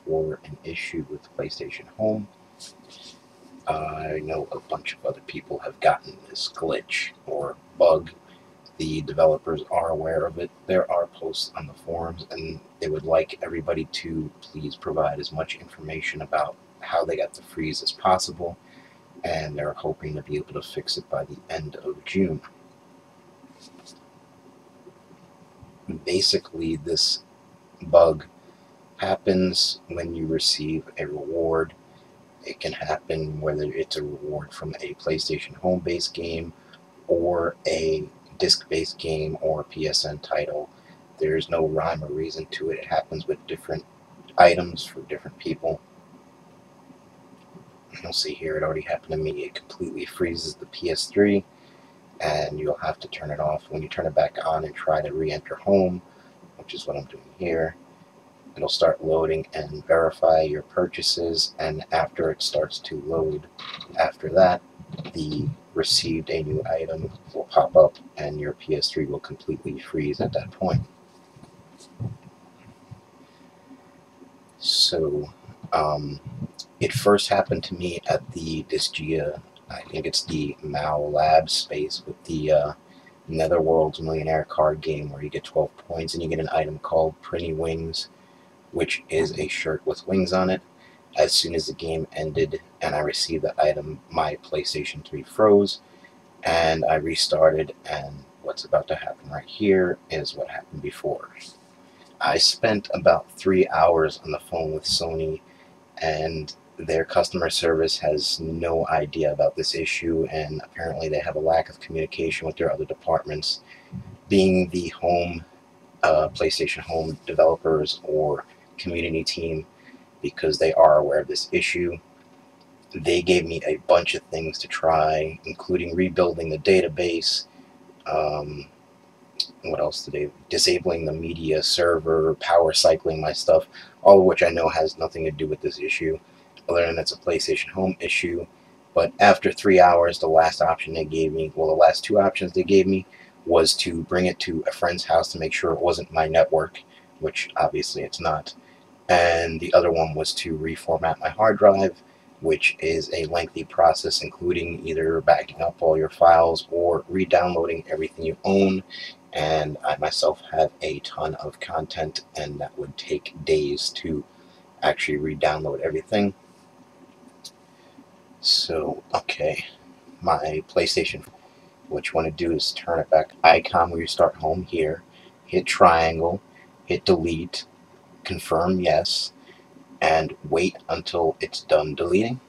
for an issue with PlayStation Home. I know a bunch of other people have gotten this glitch or bug. The developers are aware of it. There are posts on the forums, and they would like everybody to please provide as much information about how they got the freeze as possible, and they're hoping to be able to fix it by the end of June. Basically, this bug happens when you receive a reward. It can happen whether it's a reward from a PlayStation Home-based game or a disc-based game or a PSN title. There's no rhyme or reason to it. It happens with different items for different people. You'll see here it already happened to me. It completely freezes the PS3, and you'll have to turn it off. When you turn it back on and try to re-enter home, which is what I'm doing here, it'll start loading and verify your purchases, and after it starts to load, after that, the received a new item will pop up and your PS3 will completely freeze at that point. So, it first happened to me at the Disgia, I think it's the Mao Lab space with the Netherworld's Millionaire card game where you get 12 points and you get an item called Pretty Wings, which is a shirt with wings on it. As soon as the game ended and I received the item, my PlayStation 3 froze, and I restarted, and what's about to happen right here is what happened before. I spent about 3 hours on the phone with Sony, and their customer service has no idea about this issue, and apparently they have a lack of communication with their other departments, being the home, PlayStation Home developers or community team, because they are aware of this issue. They gave me a bunch of things to try, including rebuilding the database. What else did they? Disabling the media server, power cycling my stuff, all of which I know has nothing to do with this issue, other than it's a PlayStation Home issue. But after 3 hours, the last option they gave me, well, the last two options they gave me, was to bring it to a friend's house to make sure it wasn't my network, which obviously it's not. And the other one was to reformat my hard drive, which is a lengthy process, including either backing up all your files or re-downloading everything you own. And I myself have a ton of content, and that would take days to actually re-download everything. So, okay, my PlayStation, what you want to do is turn it back icon where you start home here, hit triangle, hit delete, confirm yes, and wait until it's done deleting.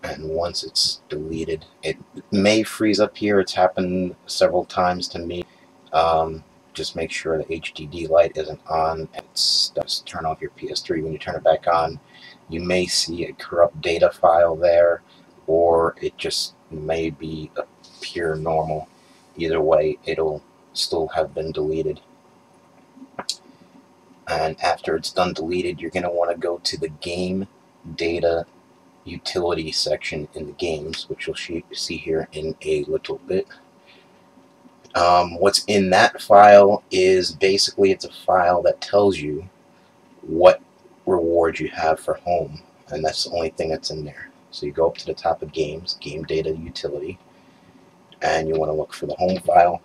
And once it's deleted, it may freeze up here. It's happened several times to me. Just make sure the HDD light isn't on, and just turn off your PS3. When you turn it back on, you may see a corrupt data file there, or it just may be a pure normal. Either way, it'll still have been deleted. And after it's done deleted, you're going to want to go to the game data utility section in the games, which you'll see here in a little bit. What's in that file is basically, it's a file that tells you what rewards you have for home, and that's the only thing that's in there. So you go up to the top of games, game data utility, and you want to look for the home file,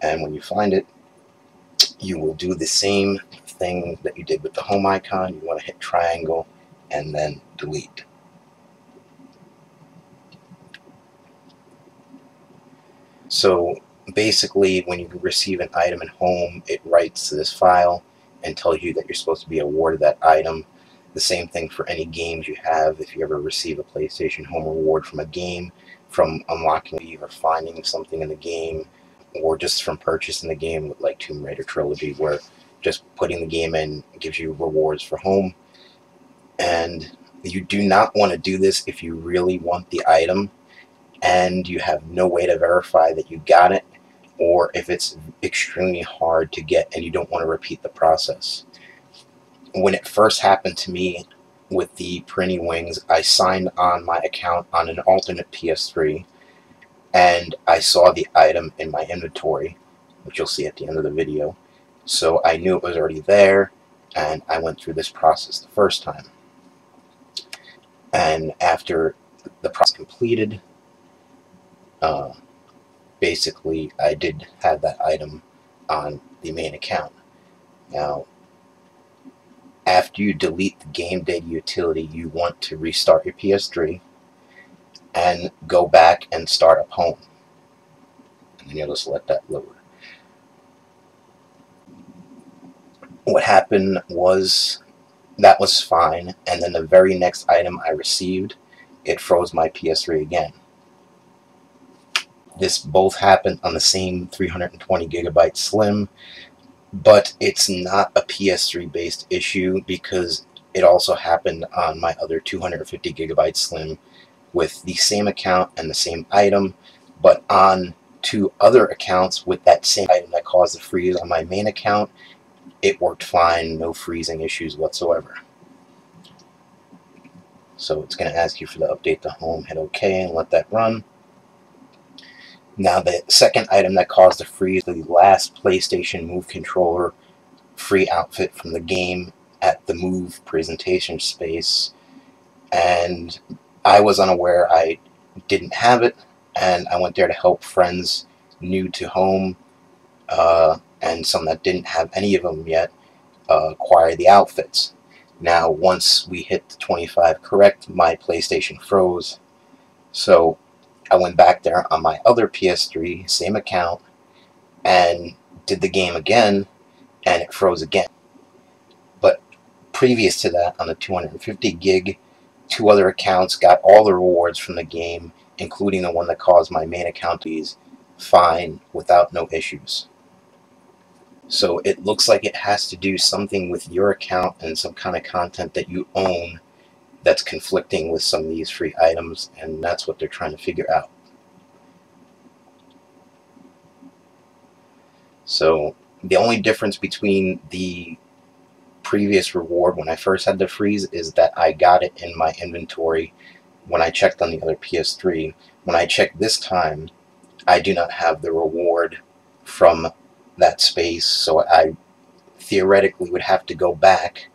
and when you find it, you will do the same thing that you did with the home icon. You want to hit triangle and then delete. So basically, when you receive an item in home, it writes to this file and tells you that you're supposed to be awarded that item. The same thing for any games you have. If you ever receive a PlayStation Home reward from a game, from unlocking or finding something in the game, or just from purchasing the game, like Tomb Raider Trilogy, where just putting the game in gives you rewards for home. And you do not want to do this if you really want the item and you have no way to verify that you got it, or if it's extremely hard to get and you don't want to repeat the process. When it first happened to me with the Pretty Wings, I signed on my account on an alternate PS3, and I saw the item in my inventory, which you'll see at the end of the video, So I knew it was already there, and I went through this process the first time. And after the process completed, uh, basically I did have that item on the main account. Now, after you delete the game data utility, you want to restart your PS3 and go back and start up home. And then you'll just let that load. What happened was that was fine, and then the very next item I received, it froze my PS3 again. This both happened on the same 320 gigabyte Slim, but it's not a PS3 based issue because it also happened on my other 250 gigabyte Slim with the same account and the same item, but on two other accounts with that same item that caused the freeze on my main account, it worked fine, no freezing issues whatsoever. So it's going to ask you for the update to home, hit OK and let that run. Now the second item that caused the freeze, the last PlayStation Move controller free outfit from the game at the Move presentation space, and I was unaware I didn't have it, and I went there to help friends new to home and some that didn't have any of them yet acquire the outfits. Now once we hit the 25 correct, my PlayStation froze, so I went back there on my other PS3, same account, and did the game again, and it froze again. But previous to that, on the 250 gig, two other accounts got all the rewards from the game, including the one that caused my main account to be fine without no issues. So it looks like it has to do something with your account and some kind of content that you own that's conflicting with some of these free items, and that's what they're trying to figure out. So the only difference between the previous reward when I first had the freeze is that I got it in my inventory when I checked on the other PS3. When I checked this time, I do not have the reward from that space, so I theoretically would have to go back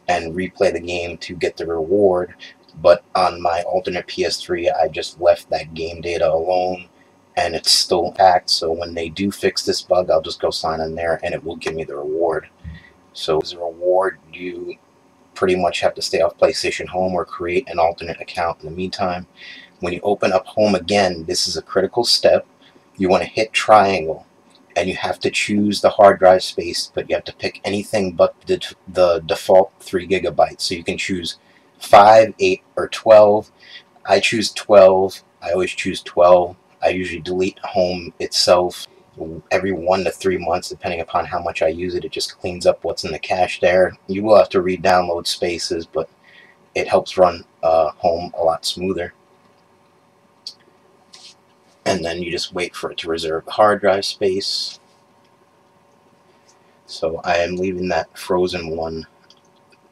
and replay the game to get the reward, but on my alternate PS3 I just left that game data alone and it's still packed, so when they do fix this bug I'll just go sign in there and it will give me the reward. So as a reward, you pretty much have to stay off PlayStation Home or create an alternate account in the meantime. When you open up Home again, this is a critical step. You want to hit triangle and you have to choose the hard drive space, but you have to pick anything but the default 3 gigabytes. So you can choose 5, 8, or 12. I choose 12. I always choose 12. I usually delete Home itself every 1 to 3 months, depending upon how much I use it. It just cleans up what's in the cache there. You will have to re-download spaces, but it helps run Home a lot smoother. And then you just wait for it to reserve the hard drive space. So I am leaving that Frozen 1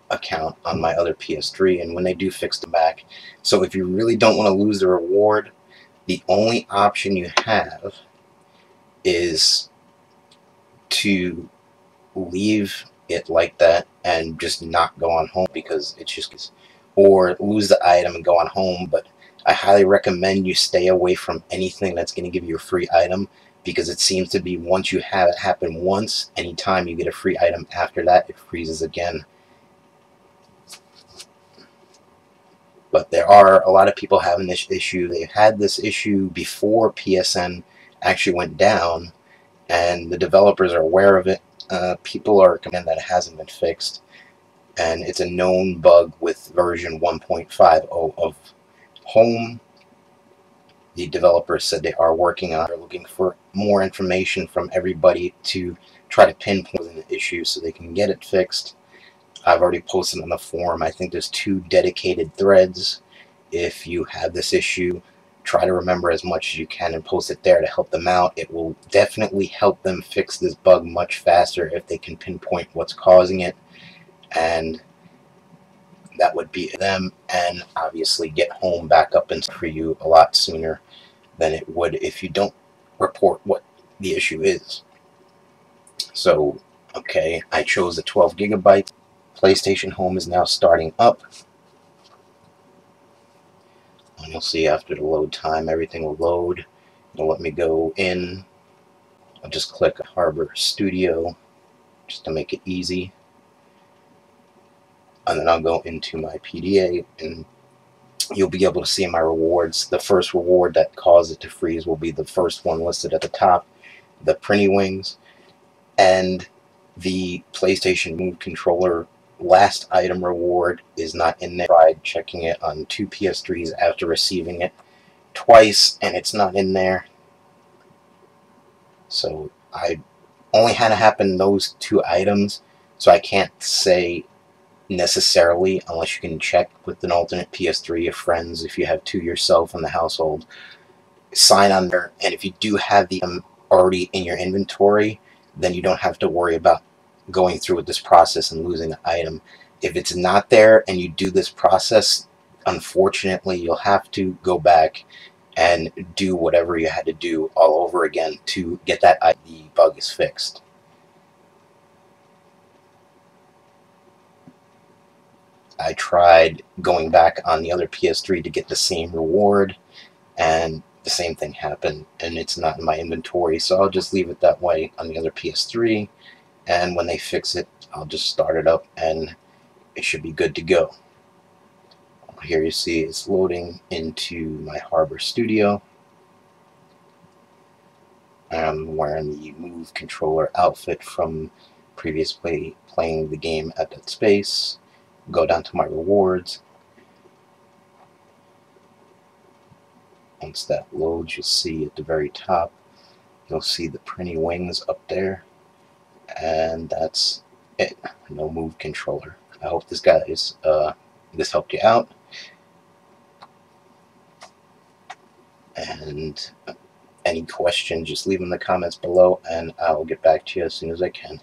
account on my other PS3, and when they do fix the back. So if you really don't want to lose the reward, the only option you have is to leave it like that and just not go on Home, because it's just, or lose the item and go on Home. But I highly recommend you stay away from anything that's going to give you a free item, because it seems to be once you have it happen once, anytime you get a free item after that, it freezes again. But there are a lot of people having this issue. They've had this issue before PSN actually went down, and the developers are aware of it. People are complaining that it hasn't been fixed, and it's a known bug with version 1.50 of Home. The developers said they are working on it. They're looking for more information from everybody to try to pinpoint the issue so they can get it fixed. I've already posted on the forum. I think there's 2 dedicated threads. If you have this issue, try to remember as much as you can and post it there to help them out. It will definitely help them fix this bug much faster if they can pinpoint what's causing it, and that would be them, and obviously get Home back up and for you a lot sooner than it would if you don't report what the issue is. So Okay, I chose the 12 gigabyte. PlayStation Home is now starting up. And you'll see after the load time, everything will load. It'll let me go in. I'll just click Harbor Studio just to make it easy. And then I'll go into my PDA and you'll be able to see my rewards. The first reward that caused it to freeze will be the first one listed at the top, the Prinny Wings. And the PlayStation Move controller last item reward is not in there. I tried checking it on 2 PS3s after receiving it twice, and it's not in there. So I only had to happen those 2 items, so I can't say necessarily, unless you can check with an alternate PS3 of friends, if you have 2 yourself in the household, sign on there, and if you do have the already in your inventory, then you don't have to worry about going through with this process and losing the item. If it's not there and you do this process, unfortunately you'll have to go back and do whatever you had to do all over again to get that item. The bug is fixed. I tried going back on the other PS3 to get the same reward, and the same thing happened, and it's not in my inventory, so I'll just leave it that way on the other PS3, and when they fix it, I'll just start it up, and it should be good to go. Here you see it's loading into my Harbor Studio. I'm wearing the Move controller outfit from previously playing the game at that space. Go down to my rewards. Once that loads, you'll see at the very top, you'll see the Prinny Wings up there, and that's it. No Move controller. I hope this helped you out, and any questions, just leave them in the comments below, and I'll get back to you as soon as I can.